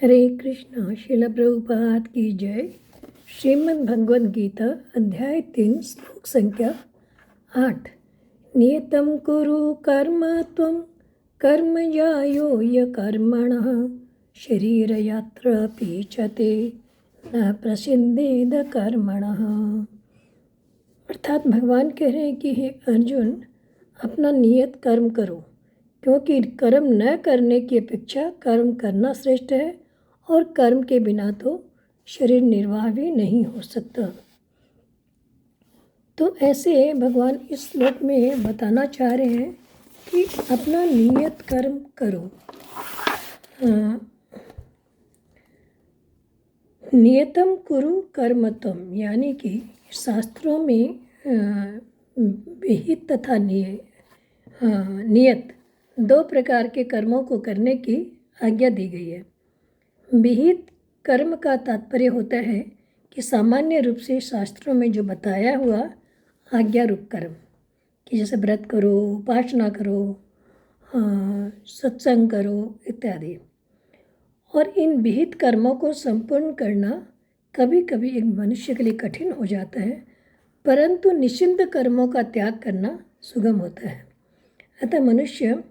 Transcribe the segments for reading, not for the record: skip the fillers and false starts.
हरे कृष्णा। श्रील प्रभुपाद की जय। श्रीमद् भगवद गीता अध्याय 3 श्लोक संख्या 8। नियतं कुरु कर्म त्वं कर्म ज्यायो कर्मणः शरीरयात्रापि च ते न प्रसिद्धेद कर्मणः। अर्थात भगवान कह रहे हैं कि हे अर्जुन, अपना नियत कर्म करो, क्योंकि कर्म न करने की अपेक्षा कर्म करना श्रेष्ठ है और कर्म के बिना तो शरीर निर्वाह भी नहीं हो सकता। तो ऐसे भगवान इस श्लोक में बताना चाह रहे हैं कि अपना नियत कर्म करो। नियतम कुरु कर्मत्वम, यानी कि शास्त्रों में विहित तथा नियत दो प्रकार के कर्मों को करने की आज्ञा दी गई है। विहित कर्म का तात्पर्य होता है कि सामान्य रूप से शास्त्रों में जो बताया हुआ आज्ञा रूप कर्म, कि जैसे व्रत करो, उपासना करो, सत्संग करो इत्यादि। और इन विहित कर्मों को संपूर्ण करना कभी कभी एक मनुष्य के लिए कठिन हो जाता है, परंतु निषिद्ध कर्मों का त्याग करना सुगम होता है। अतः मनुष्य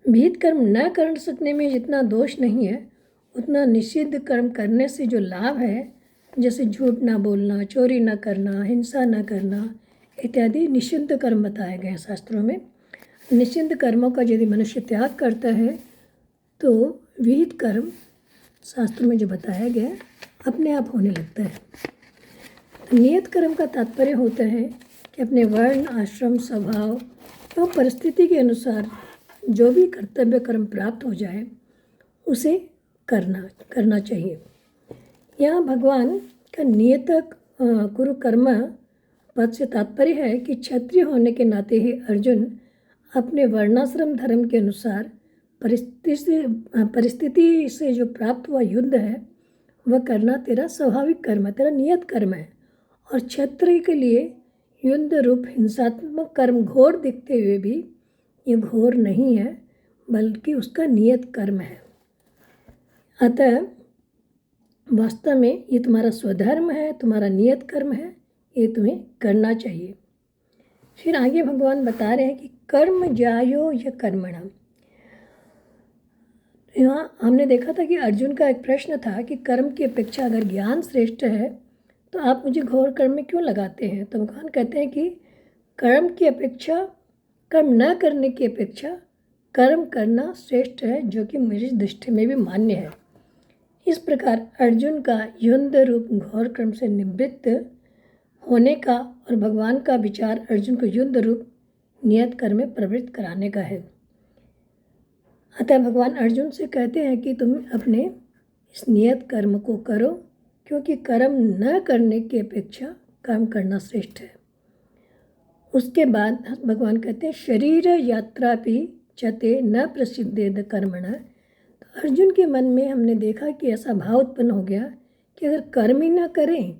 विहित कर्म न कर सकने में जितना दोष नहीं है, उतना निषिद्ध कर्म करने से जो लाभ है, जैसे झूठ ना बोलना, चोरी ना करना, हिंसा ना करना इत्यादि निषिद्ध कर्म बताए गए हैं शास्त्रों में। निषिद्ध कर्मों का यदि मनुष्य त्याग करता है तो विहित कर्म शास्त्रों में जो बताया गया अपने आप होने लगता है। नियत कर्म का तात्पर्य होता है कि अपने वर्ण, आश्रम, स्वभाव और परिस्थिति के अनुसार जो भी कर्तव्य कर्म प्राप्त हो जाए उसे करना चाहिए। यहाँ भगवान का नियत कुरु कर्म पद से तात्पर्य है कि क्षत्रिय होने के नाते ही अर्जुन अपने वर्णाश्रम धर्म के अनुसार परिस्थिति से जो प्राप्त हुआ युद्ध है वह करना तेरा स्वाभाविक कर्म है, तेरा नियत कर्म है। और क्षत्रिय के लिए युद्ध रूप हिंसात्मक कर्म घोर दिखते हुए भी ये घोर नहीं है, बल्कि उसका नियत कर्म है। अतः वास्तव में ये तुम्हारा स्वधर्म है, तुम्हारा नियत कर्म है, ये तुम्हें करना चाहिए। फिर आगे भगवान बता रहे हैं कि कर्म ज्यायो या कर्मणा। यहाँ हमने देखा था कि अर्जुन का एक प्रश्न था कि कर्म की अपेक्षा अगर ज्ञान श्रेष्ठ है तो आप मुझे घोर कर्म में क्यों लगाते हैं। तो भगवान कहते हैं कि कर्म की अपेक्षा, कर्म न करने की अपेक्षा कर्म करना श्रेष्ठ है, जो कि मेरी दृष्टि में भी मान्य है। इस प्रकार अर्जुन का युद्ध रूप घोर कर्म से निवृत्त होने का और भगवान का विचार अर्जुन को युद्ध रूप नियत कर्म में प्रवृत्त कराने का है। अतः भगवान अर्जुन से कहते हैं कि तुम अपने इस नियत कर्म को करो, क्योंकि कर्म न करने की अपेक्षा कर्म करना श्रेष्ठ है। उसके बाद भगवान कहते हैं शरीर यात्रा भी चते न प्रसिद्धेद कर्मणः। तो अर्जुन के मन में हमने देखा कि ऐसा भाव उत्पन्न हो गया कि अगर कर्म ही न करें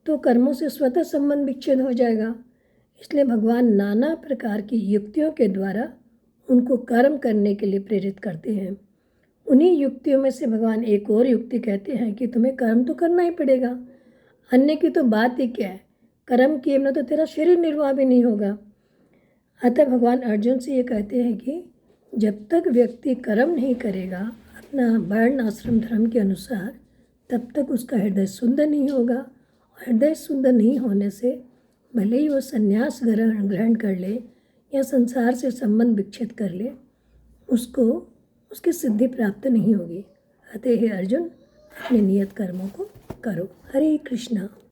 तो कर्मों से स्वतः संबंध विच्छेद हो जाएगा। इसलिए भगवान नाना प्रकार की युक्तियों के द्वारा उनको कर्म करने के लिए प्रेरित करते हैं। उन्हीं युक्तियों में से भगवान एक और युक्ति कहते हैं कि तुम्हें कर्म तो करना ही पड़ेगा, अन्य की तो बात ही क्या है, कर्म किए बिना तो तेरा शरीर निर्वाह भी नहीं होगा। अतः भगवान अर्जुन से ये कहते हैं कि जब तक व्यक्ति कर्म नहीं करेगा अपना वर्ण, आश्रम, धर्म के अनुसार, तब तक उसका हृदय शुद्ध नहीं होगा। और हृदय शुद्ध नहीं होने से भले ही वो संन्यास ग्रहण कर ले या संसार से संबंध विच्छेद कर ले, उसको उसकी सिद्धि प्राप्त नहीं होगी। अतः हे अर्जुन, अपने नियत कर्मों को करो। हरे कृष्णा।